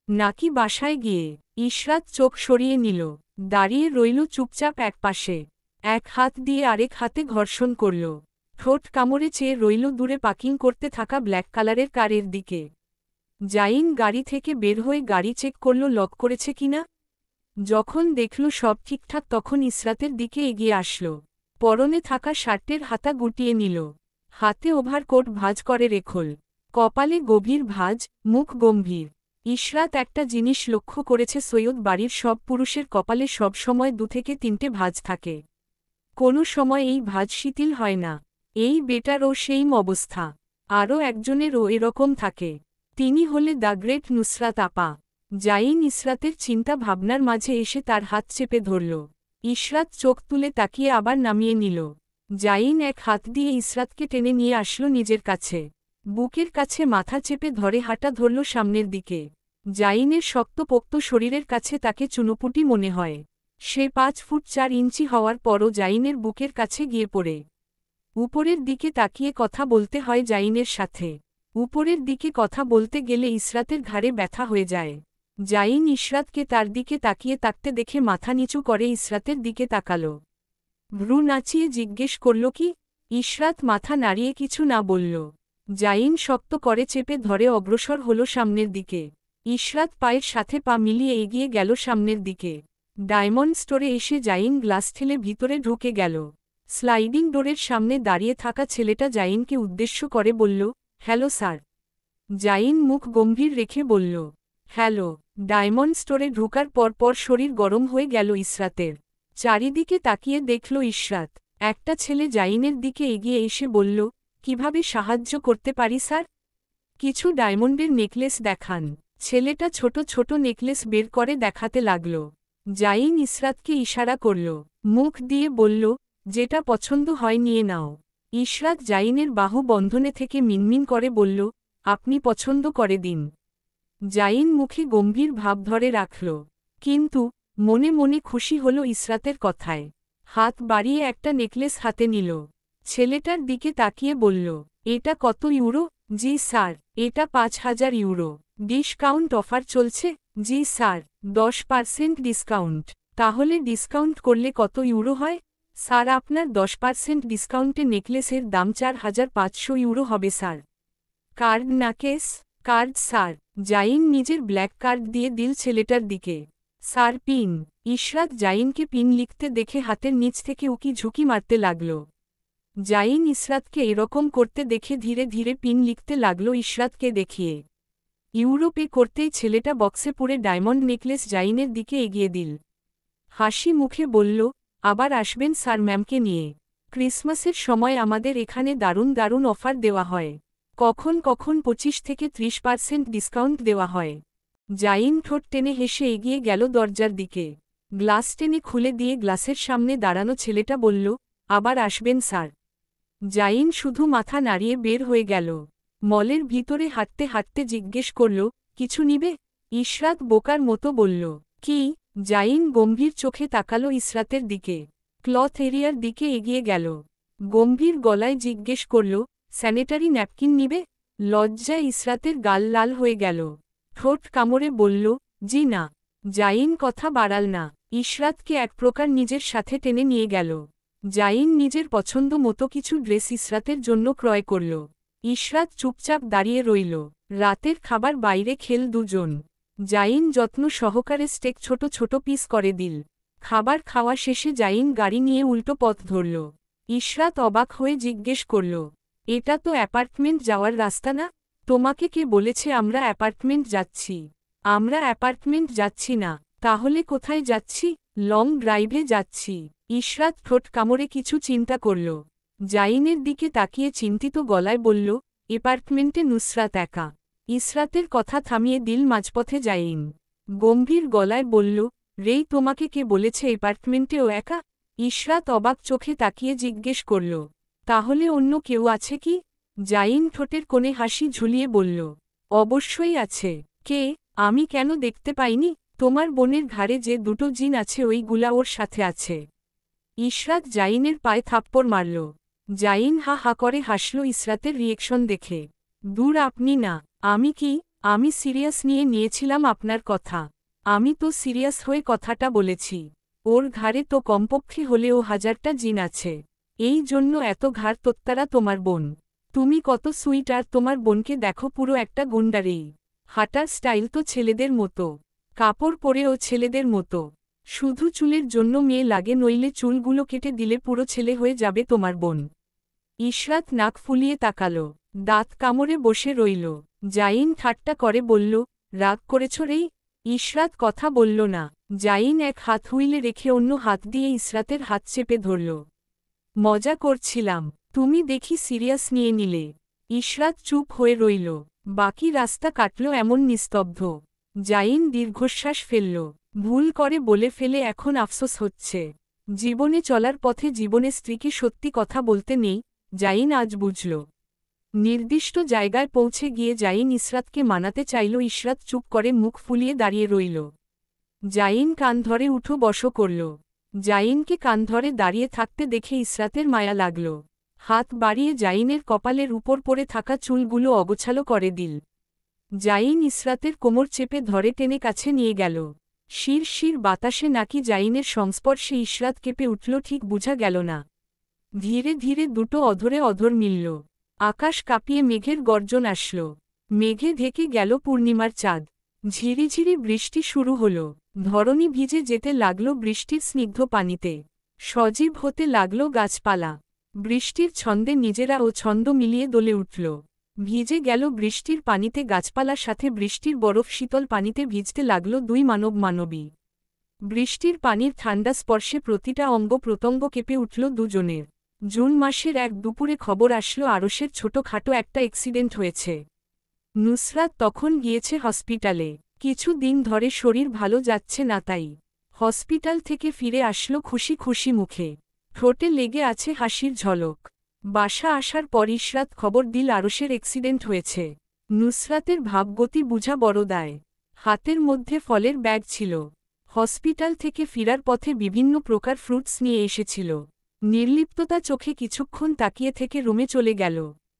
নাকি বাসায় গিয়ে? ইশরাত চোখ সরিয়ে নিল। দাঁড়িয়ে রইল চুপচাপ একপাশে। এক হাত দিয়ে আরেক হাতে ঘর্ষণ করল। ঠোঁট কামড়ে চেয়ে রইল দূরে পার্কিং করতে থাকা ব্ল্যাক কালারের কারের দিকে। জাইন গাড়ি থেকে বের হয়ে গাড়ি চেক করল লক করেছে কিনা। যখন দেখল সব ঠিকঠাক তখন ইশরাতের দিকে এগিয়ে আসল। পরনে থাকা শার্টের হাতা গুটিয়ে নিল। হাতে ওভারকোট ভাঁজ করে রেখল। কপালে গভীর ভাঁজ, মুখ গম্ভীর। ইশরাত একটা জিনিস লক্ষ্য করেছে, সৈয়দ বাড়ির সব পুরুষের কপালে সব সময় 2 থেকে 3টে ভাঁজ থাকে। কোনো সময় এই ভাঁজ শিথিল হয় না। এই বেটারও সেই অবস্থা। আরও একজনেরও এরকম থাকে। তিনি হলে দ্য গ্রেট নুসরাত আপা। জাইন ইশরাতের চিন্তা ভাবনার মাঝে এসে তার হাত চেপে ধরল। ইশরাত চোখ তুলে তাকিয়ে আবার নামিয়ে নিল। জাইন এক হাত দিয়ে ইশরাতকে টেনে নিয়ে আসলো নিজের কাছে। বুকের কাছে মাথা চেপে ধরে হাঁটা ধরল সামনের দিকে। জাইনের শক্তপোক্ত শরীরের কাছে তাকে চুনোপুটি মনে হয়। সে 5 ফুট 4 ইঞ্চি হওয়ার পরও জাইনের বুকের কাছে গিয়ে পড়ে। উপরের দিকে তাকিয়ে কথা বলতে হয় জাইনের সাথে। উপরের দিকে কথা বলতে গেলে ইশরাতের ঘাড়ে ব্যথা হয়ে যায়। জাইন ইশরাতকে তার দিকে তাকিয়ে তাকতে দেখে মাথা নিচু করে ইশরাতের দিকে তাকাল। ভ্রু নাচিয়ে জিজ্ঞেস করল, কি? ইশরাত মাথা নাড়িয়ে কিছু না বলল। জাইন শক্ত করে চেপে ধরে অগ্রসর হল সামনের দিকে। ইশরাত পায়ের সাথে পা মিলিয়ে এগিয়ে গেল সামনের দিকে। ডায়মন্ড স্টোরে এসে জাইন গ্লাস ঠেলে ভিতরে ঢুকে গেল। স্লাইডিং ডোরের সামনে দাঁড়িয়ে থাকা ছেলেটা জাইনকে উদ্দেশ্য করে বলল, হ্যালো স্যার। জাইন মুখ গম্ভীর রেখে বলল, হ্যালো। ডায়মন্ড স্টোরে ঢোকার পরপর শরীর গরম হয়ে গেল ইশরাতের। চারিদিকে তাকিয়ে দেখল ইশরাত। একটা ছেলে জাইনের দিকে এগিয়ে এসে বলল, কিভাবে সাহায্য করতে পারি স্যার? কিছু ডায়মন্ডের নেকলেস দেখান। ছেলেটা ছোট ছোট নেকলেস বের করে দেখাতে লাগল। জাইন ইশরাতকে ইশারা করল, মুখ দিয়ে বলল, যেটা পছন্দ হয় নিয়ে নাও। ইশরাত জাইনের বাহু বন্ধনে থেকে মিনমিন করে বলল, আপনি পছন্দ করে দিন। জাইন মুখে গম্ভীর ভাব ধরে রাখল, কিন্তু মনে মনে খুশি হল ইশরাতের কথায়। হাত বাড়িয়ে একটা নেকলেস হাতে নিল। ছেলেটার দিকে তাকিয়ে বলল, এটা কত ইউরো? জি স্যার, এটা ৫,০০০ ইউরো। ডিসকাউন্ট অফার চলছে? জি স্যার, 10% ডিসকাউন্ট। তাহলে ডিসকাউন্ট করলে কত ইউরো হয়? স্যার আপনার 10% ডিসকাউন্টে নেকলেসের দাম ৪,৫০০ ইউরো হবে স্যার। কার্ড না কেস? Card sir. জাইন নিজের ব্ল্যাক কার্ড দিয়ে দিল ছেলেটার দিকে। Sir pin. ইশরাত জাইনকে পিন লিখতে দেখে হাতের নিচ থেকে উকি ঝুঁকি মারতে লাগল। জাইন ইশরাতকে এরকম করতে দেখে ধীরে ধীরে পিন লিখতে লাগল ইশরাতকে দেখিয়ে। ইউরোপে করতেই ছেলেটা বক্সে পুরে ডায়মন্ড নেকলেস জাইনের দিকে এগিয়ে দিল। হাসি মুখে বলল, আবার আসবেন স্যার ম্যামকে নিয়ে। ক্রিসমাসের সময় আমাদের এখানে দারুণ দারুণ অফার দেওয়া হয়। কখন কখন 25 থেকে 30% ডিসকাউন্ট দেওয়া হয়। জাইন ঠোঁট টেনে হেসে এগিয়ে গেল দরজার দিকে। গ্লাস টেনে খুলে দিয়ে গ্লাসের সামনে দাঁড়ানো ছেলেটা বলল, আবার আসবেন স্যার। জাইন শুধু মাথা নাড়িয়ে বের হয়ে গেল। মলের ভিতরে হাঁটতে হাঁটতে জিজ্ঞেস করল, কিছু নিবে? ইশরাত বোকার মতো বলল, কি? জাইন গম্ভীর চোখে তাকালো ইশরাতের দিকে। ক্লথ এরিয়ার দিকে এগিয়ে গেল। গম্ভীর গলায় জিজ্ঞেস করল, স্যানিটারি ন্যাপকিন নিবে? লজ্জায় ইশরাতের গাল লাল হয়ে গেল। ঠোঁট কামড়ে বলল, জি না। জাইন কথা বাড়াল না। ইশরাতকে এক প্রকার নিজের সাথে টেনে নিয়ে গেল। জাইন নিজের পছন্দ মতো কিছু ড্রেস ইশরাতের জন্য ক্রয় করল। ইশরাত চুপচাপ দাঁড়িয়ে রইল। রাতের খাবার বাইরে খেল দুজন। জাইন যত্ন সহকারে স্টেক ছোট ছোট পিস করে দিল। খাবার খাওয়া শেষে জাইন গাড়ি নিয়ে উল্টো পথ ধরল। ইশরাত অবাক হয়ে জিজ্ঞেস করল, এটা তো অ্যাপার্টমেন্ট যাওয়ার রাস্তা না? তোমাকে কে বলেছে আমরা অ্যাপার্টমেন্ট যাচ্ছি? আমরা অ্যাপার্টমেন্ট যাচ্ছি না। তাহলে কোথায় যাচ্ছি? লং ড্রাইভে যাচ্ছি। ইশরাত ঠোঁট কামড়ে কিছু চিন্তা করল। জাইনের দিকে তাকিয়ে চিন্তিত গলায় বলল, অ্যাপার্টমেন্টে নুসরাত একা। ইশরাতের কথা থামিয়ে দিল মাঝপথে জাইন। গম্ভীর গলায় বলল, রেই তোমাকে কে বলেছে অ্যাপার্টমেন্টেও একা? ইশরাত অবাক চোখে তাকিয়ে জিজ্ঞেস করল, তাহলে অন্য কেউ আছে কি? জাইন ঠোঁটের কোণে হাসি ঝুলিয়ে বলল, অবশ্যই আছে। কে? আমি কেন দেখতে পাইনি? তোমার বোনের ঘাড়ে যে দুটো জিন আছে ওইগুলা ওর সাথে আছে। ইশরাত জাইনের পায়ে থাপ্পড় মারল। জাইন হা হা করে হাসল ইশরাতের রিয়েকশন দেখে। দূর আপনি না। আমি কি? আমি সিরিয়াস নিয়ে নিয়েছিলাম আপনার কথা। আমি তো সিরিয়াস হয়ে কথাটা বলেছি। ওর ঘাড়ে তো কমপক্ষে হলেও 1000টা জিন আছে। এই জন্য এত ঘাড় তোত্তারা তোমার বোন। তুমি কত সুইট আর তোমার বোনকে দেখো পুরো একটা গুন্ডারেই। হাঁটার স্টাইল তো ছেলেদের মতো। কাপড় পরেও ছেলেদের মতো। শুধু চুলের জন্য মেয়ে লাগে, নইলে চুলগুলো কেটে দিলে পুরো ছেলে হয়ে যাবে তোমার বোন। ইশরাত নাক ফুলিয়ে তাকাল। দাঁত কামড়ে বসে রইল। জাইন ঠাট্টা করে বলল, রাগ করেছ রেই? ইশরাত কথা বলল না। জাইন এক হাত হুইলে রেখে অন্য হাত দিয়ে ইশরাতের হাত চেপে ধরল। মজা করছিলাম। তুমি দেখি সিরিয়াস নিয়ে নিলে। ইশরাত চুপ হয়ে রইল। বাকি রাস্তা কাটল এমন নিস্তব্ধ। জাইন দীর্ঘশ্বাস ফেলল। ভুল করে বলে ফেলে এখন আফসোস হচ্ছে। জীবনে চলার পথে জীবনে স্ত্রীকে সত্যি কথা বলতে নেই, জাইন আজ বুঝল। নির্দিষ্ট জায়গায় পৌঁছে গিয়ে জাইন ইশরাতকে মানাতে চাইল। ইশরাত চুপ করে মুখ ফুলিয়ে দাঁড়িয়ে রইল। জাইন কান ধরে উঠো বসো করল। জাইনকে কান ধরে দাঁড়িয়ে থাকতে দেখে ইশরাতের মায়া লাগল। হাত বাড়িয়ে জাইনের কপালের উপর পড়ে থাকা চুলগুলো অগোছালো করে দিল। জাইন ইশরাতের কোমর চেপে ধরে টেনে কাছে নিয়ে গেল। শির শির বাতাসে নাকি জাইনের সংস্পর্শে ইশরাত কেঁপে উঠল ঠিক বুঝা গেল না। ধীরে ধীরে দুটো অধরে অধর মিলল। আকাশ কাঁপিয়ে মেঘের গর্জন আসল। মেঘে ঢেকে গেল পূর্ণিমার চাঁদ। ঝিরিঝিরি বৃষ্টি শুরু হল। ধরণী ভিজে যেতে লাগল বৃষ্টির স্নিগ্ধ পানিতে। সজীব হতে লাগল গাছপালা। বৃষ্টির ছন্দে নিজেরা ও ছন্দ মিলিয়ে দোলে উঠল। ভিজে গেল বৃষ্টির পানিতে গাছপালার সাথে বৃষ্টির বরফ শীতল পানিতে ভিজতে লাগল দুই মানব মানবী। বৃষ্টির পানির ঠান্ডা স্পর্শে প্রতিটা অঙ্গ প্রত্যঙ্গ কেঁপে উঠল দুজনের। জুন মাসের এক দুপুরে খবর আসলো আরশের ছোটখাটো একটা অ্যাক্সিডেন্ট হয়েছে। নুসরাত তখন গিয়েছে হসপিটালে। কিছু দিন ধরে শরীর ভালো যাচ্ছে না, তাই হসপিটাল থেকে ফিরে আসলো খুশি খুশি মুখে। ঠোঁটে লেগে আছে হাসির ঝলক। বাসা আসার পর ইশরাত খবর দিল আরশের অ্যাক্সিডেন্ট হয়েছে। নুসরাতের ভাবগতি বুঝা বড় দায়। হাতের মধ্যে ফলের ব্যাগ ছিল। হসপিটাল থেকে ফিরার পথে বিভিন্ন প্রকার ফ্রুটস নিয়ে এসেছিল। নির্লিপ্ততা চোখে কিছুক্ষণ তাকিয়ে থেকে রুমে চলে গেল।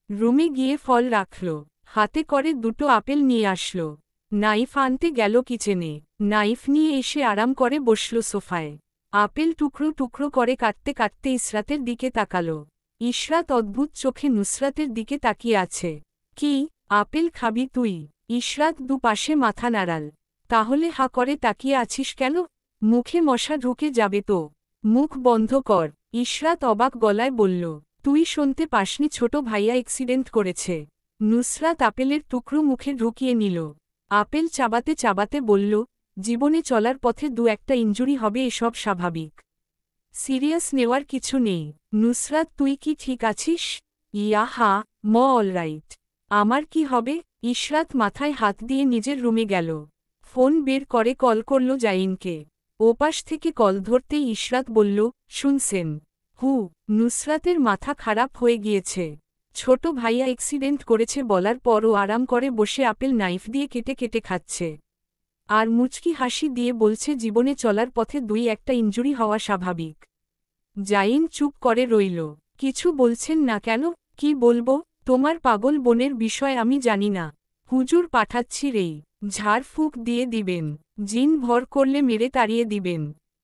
রুমে গিয়ে ফল রাখল। হাতে করে দুটো আপেল নিয়ে আসলো। নাইফ আনতে গেল কিচেনে। নাইফ নিয়ে এসে আরাম করে বসল সোফায়। আপেল টুকরো টুকরো করে কাটতে কাটতে ইশরাতের দিকে তাকালো। ইশরাত অদ্ভুত চোখে নুসরাতের দিকে তাকিয়ে আছে। কি, আপেল খাবি তুই? ইশরাত দুপাশে মাথা নাড়াল। তাহলে হা করে তাকিয়ে আছিস কেন? মুখে মশা ঢুকে যাবে তো। মুখ বন্ধ কর। ইশরাত অবাক গলায় বলল, তুই শুনতে পাসনি ছোট ভাইয়া অ্যাক্সিডেন্ট করেছে? নুসরাত আপেলের টুকরো মুখে ঢুকিয়ে নিল। আপেল চাবাতে চাবাতে বলল, জীবনে চলার পথে দু একটা ইনজুরি হবে, এসব স্বাভাবিক। সিরিয়াস নেওয়ার কিছু নেই। নুসরাত, তুই কি ঠিক আছিস? ইয়া হা, অলরাইট। আমার কি হবে? ইশরাত মাথায় হাত দিয়ে নিজের রুমে গেল। ফোন বের করে কল করল জাইনকে। ওপাশ থেকে কল ধরতেই ইশরাত বলল, শুনছেন? নুসরাতের মাথা খারাপ হয়ে গিয়েছে। ছোট ভাইয়া অ্যাক্সিডেন্ট করেছে বলার পরও আরাম করে বসে আপেল নাইফ দিয়ে কেটে কেটে খাচ্ছে। আর মুচকি হাসি দিয়ে বলছে জীবনে চলার পথে দুই একটা ইনজুরি হওয়া স্বাভাবিক। জাইন চুপ করে রইল। কিছু বলছেন না কেন? কি বলবো? তোমার পাগল বোনের বিষয় আমি জানি না। হুজুর পাঠাচ্ছি রেই। ঝাড়ফুঁক দিয়ে দিবেন। জিন ভর করলে মেরে তাড়িয়ে দিবেন।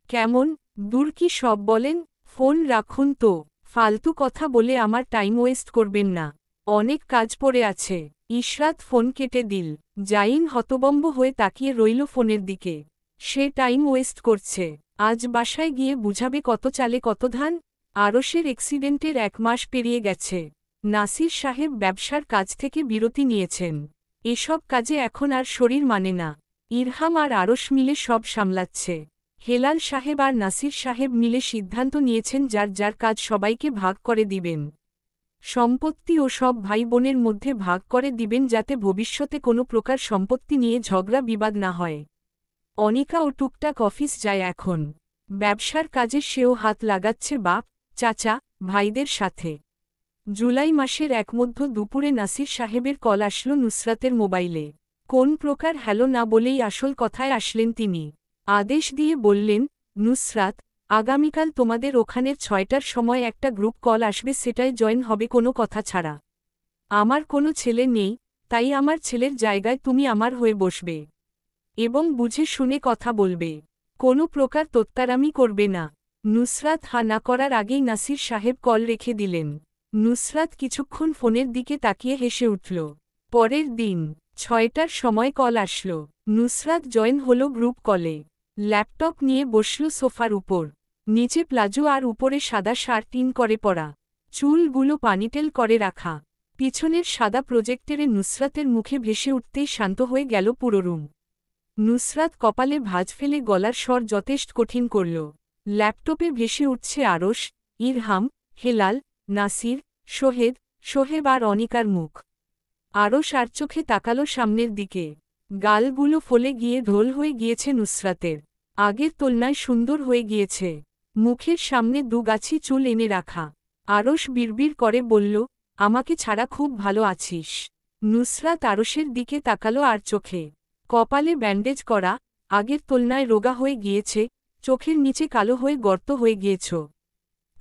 কেমন দূর কি সব বলেন? ফোন রাখুন তো। ফালতু কথা বলে আমার টাইম ওয়েস্ট করবেন না। অনেক কাজ পড়ে আছে। ইশরাত ফোন কেটে দিল। জাইন হতবম্ব হয়ে তাকিয়ে রইল ফোনের দিকে। সে টাইম ওয়েস্ট করছে। আজ বাসায় গিয়ে বুঝাবে কত চালে কত ধান। আরশের অ্যাক্সিডেন্টের 1 মাস পেরিয়ে গেছে। নাসির সাহেব ব্যবসার কাজ থেকে বিরতি নিয়েছেন। এসব কাজে এখন আর শরীর মানে না। ইরহাম আর আরশ মিলে সব সামলাচ্ছে। হেলাল সাহেব আর নাসির সাহেব মিলে সিদ্ধান্ত নিয়েছেন যার যার কাজ সবাইকে ভাগ করে দিবেন। সম্পত্তি ও সব ভাই বোনের মধ্যে ভাগ করে দিবেন যাতে ভবিষ্যতে কোনো প্রকার সম্পত্তি নিয়ে ঝগড়া বিবাদ না হয়। অনিকা ও টুকটাক অফিস যায় এখন। ব্যবসার কাজে সেও হাত লাগাচ্ছে বাপ, চাচা, ভাইদের সাথে। জুলাই মাসের একমধ্য দুপুরে নাসির সাহেবের কল আসলো নুসরাতের মোবাইলে। কোন প্রকার হ্যালো না বলেই আসল কথায় আসলেন তিনি। আদেশ দিয়ে বললেন, নুসরাত, আগামীকাল তোমাদের ওখানের 6টার সময় একটা গ্রুপ কল আসবে, সেটায় জয়েন হবে কোনো কথা ছাড়া। আমার কোনো ছেলে নেই, তাই আমার ছেলের জায়গায় তুমি আমার হয়ে বসবে। এবং বুঝে শুনে কথা বলবে। কোনো প্রকার তোত্তারামি করবে না। নুসরাত হা না করার আগেই নাসির সাহেব কল রেখে দিলেন। নুসরাত কিছুক্ষণ ফোনের দিকে তাকিয়ে হেসে উঠল। পরের দিন 6টার সময় কল আসলো। নুসরাত জয়েন হল গ্রুপ কলে। ল্যাপটপ নিয়ে বসল সোফার উপর। নিচে প্লাজো আর উপরে সাদা শার্ট ইন করে পরা। চুলগুলো পানিটেল করে রাখা। পিছনের সাদা প্রজেক্টরে নুসরাতের মুখে ভেসে উঠতেই শান্ত হয়ে গেল পুরো রুম। নুসরাত কপালে ভাঁজ ফেলে গলার স্বর যথেষ্ট কঠিন করল। ল্যাপটপে ভেসে উঠছে আরশ, ইরহাম, হেলাল, নাসির, সোহেব আর অনিকার মুখ। আরশ আর চোখে তাকালো সামনের দিকে। গালগুলো ফলে গিয়ে ঢোল হয়ে গিয়েছে নুসরাতের। আগের তুলনায় সুন্দর হয়ে গিয়েছে। মুখের সামনে দুগাছি চুল এনে রাখা। আরশ বিড়বিড় করে বলল, আমাকে ছাড়া খুব ভালো আছিস? নুসরাত আরশের দিকে তাকালো আর চোখে কপালে ব্যান্ডেজ করা, আগের তুলনায় রোগা হয়ে গিয়েছে, চোখের নিচে কালো হয়ে গর্ত হয়ে গিয়েছ।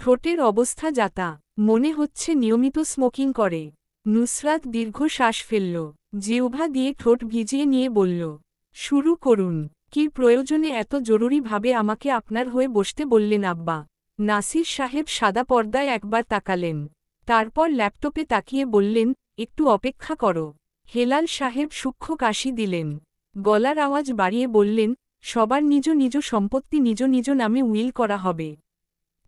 ঠোঁটের অবস্থা যাতা, মনে হচ্ছে নিয়মিত স্মোকিং করে। নুসরাত দীর্ঘ শ্বাস ফেলল। জিহ্বা দিয়ে ঠোঁট ভিজিয়ে নিয়ে বলল, শুরু করুন। কি প্রয়োজনে এত জরুরিভাবে আমাকে আপনার হয়ে বসতে বললেন আব্বা? নাসির সাহেব সাদা পর্দায় একবার তাকালেন। তারপর ল্যাপটপে তাকিয়ে বললেন, একটু অপেক্ষা করো। হেলাল সাহেব সূক্ষ্ম কাশি দিলেন। গলার আওয়াজ বাড়িয়ে বললেন, সবার নিজ নিজ সম্পত্তি নিজ নিজ নামে উইল করা হবে।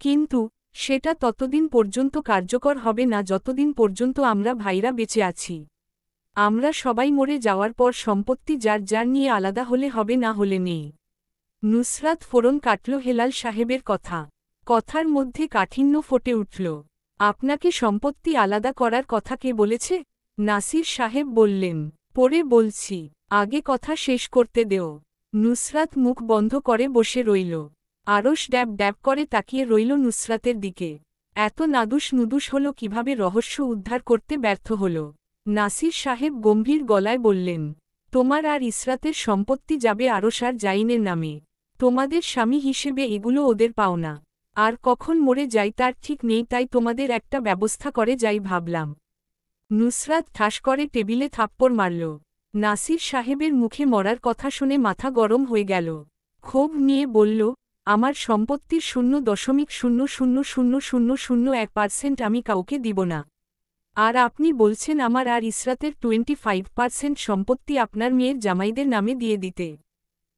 কিন্তু সেটা ততদিন পর্যন্ত কার্যকর হবে না যতদিন পর্যন্ত আমরা ভাইরা বেঁচে আছি। আমরা সবাই মরে যাওয়ার পর সম্পত্তি যার যার নিয়ে আলাদা হলে হবে, না হলে নেই। নুসরাত ফোরন কাটল হেলাল সাহেবের কথার মধ্যে কাঠিন্য ফুটে উঠল। আপনাকে সম্পত্তি আলাদা করার কথা কে বলেছে? নাসির সাহেব বললেন, পরে বলছি, আগে কথা শেষ করতে দেও। নুসরাত মুখ বন্ধ করে বসে রইল। আরশ ড্যাব ড্যাব করে তাকিয়ে রইল নুসরাতের দিকে। এত নাদুস নুদুস হল কিভাবে রহস্য উদ্ধার করতে ব্যর্থ হল। নাসির সাহেব গম্ভীর গলায় বললেন, তোমার আর ইসরাতের সম্পত্তি যাবে আরশ আর জাইনের নামে। তোমাদের স্বামী হিসেবে এগুলো ওদের পাওনা। আর কখন মরে যাই তার ঠিক নেই, তাই তোমাদের একটা ব্যবস্থা করে যাই ভাবলাম। নুসরাত ঠাস করে টেবিলে থাপ্পড় মারল। নাসির সাহেবের মুখে মরার কথা শুনে মাথা গরম হয়ে গেল। ক্ষোভ নিয়ে বলল, আমার সম্পত্তির 0.0000001% আমি কাউকে দিব না। আর আপনি বলছেন আমার আর ইসরাতের 25% সম্পত্তি আপনার মেয়ের জামাইদের নামে দিয়ে দিতে।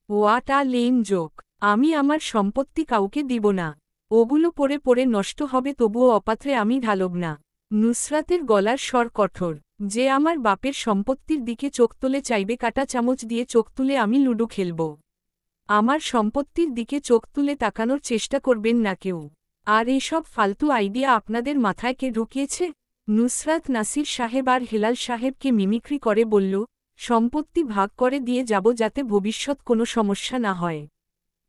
What a lame joke! আমি আমার সম্পত্তি কাউকে দিব না। ওগুলো পড়ে পড়ে নষ্ট হবে, তবুও অপাত্রে আমি ঢালব না। নুসরাতের গলার স্বর কঠোর। যে আমার বাপের সম্পত্তির দিকে চোখ তুলে চাইবে কাঁটা চামচ দিয়ে চোখ তুলে আমি লুডো খেলব। আমার সম্পত্তির দিকে চোখ তুলে তাকানোর চেষ্টা করবেন না কেউ। আর এসব ফালতু আইডিয়া আপনাদের মাথায় কে ঢুকিয়েছে? নুসরাত নাসির সাহেব আর হেলাল সাহেবকে মিমিক্রি করে বলল, সম্পত্তি ভাগ করে দিয়ে যাব যাতে ভবিষ্যৎ কোনো সমস্যা না হয়।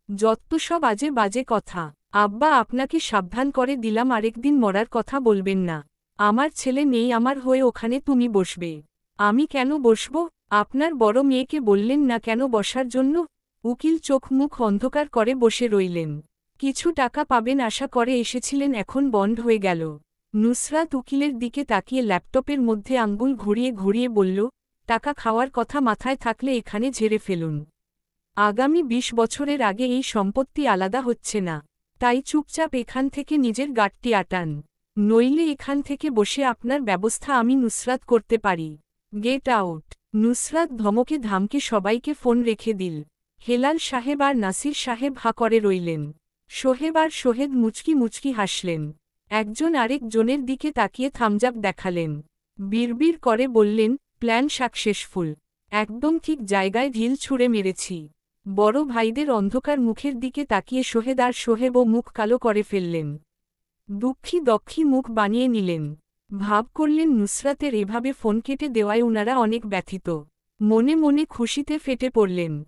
যত সব আজে বাজে কথা। আব্বা, আপনাকে সাবধান করে দিলাম, আরেকদিন মরার কথা বলবেন না। আমার ছেলে নেই, আমার হয়ে ওখানে তুমি বসবে। আমি কেন বসব? আপনার বড় মেয়েকে বললেন না কেন বসার জন্য? উকিল চোখ মুখ অন্ধকার করে বসে রইলেন। কিছু টাকা পাবেন আশা করে এসেছিলেন, এখন বন্ধ হয়ে গেল। নুসরাত উকিলের দিকে তাকিয়ে ল্যাপটপের মধ্যে আঙ্গুল ঘুরিয়ে ঘুরিয়ে বলল, টাকা খাওয়ার কথা মাথায় থাকলে এখানে ঝেড়ে ফেলুন। আগামী 20 বছরের আগে এই সম্পত্তি আলাদা হচ্ছে না। তাই চুপচাপ এখান থেকে নিজের গাঁটটি আটান। নইলে এখান থেকে বসে আপনার ব্যবস্থা আমি নুসরাত করতে পারি। Get out! নুসরাত ধমকে ধামকে সবাইকে ফোন রেখে দিল। হেলাল সাহেব আর নাসির সাহেব হা করে রইলেন। সোহেব আর সোহেদ মুচকি মুচকি হাসলেন। একজন আরেক জনের দিকে তাকিয়ে থামজাপ দেখালেন। বিড়বিড় করে বললেন, প্ল্যান সাকসেসফুল। একদম ঠিক জায়গায় ঢিল ছুঁড়ে মেরেছি। বড় ভাইদের অন্ধকার মুখের দিকে তাকিয়ে সোহেদ আর সোহেবও মুখ কালো করে ফেললেন। দুঃখী দক্ষী মুখ বানিয়ে নিলেন। ভাব করলেন নুসরাতের এভাবে ফোন কেটে দেওয়ায় উনারা অনেক ব্যথিত। মনে মনে খুশিতে ফেটে পড়লেন।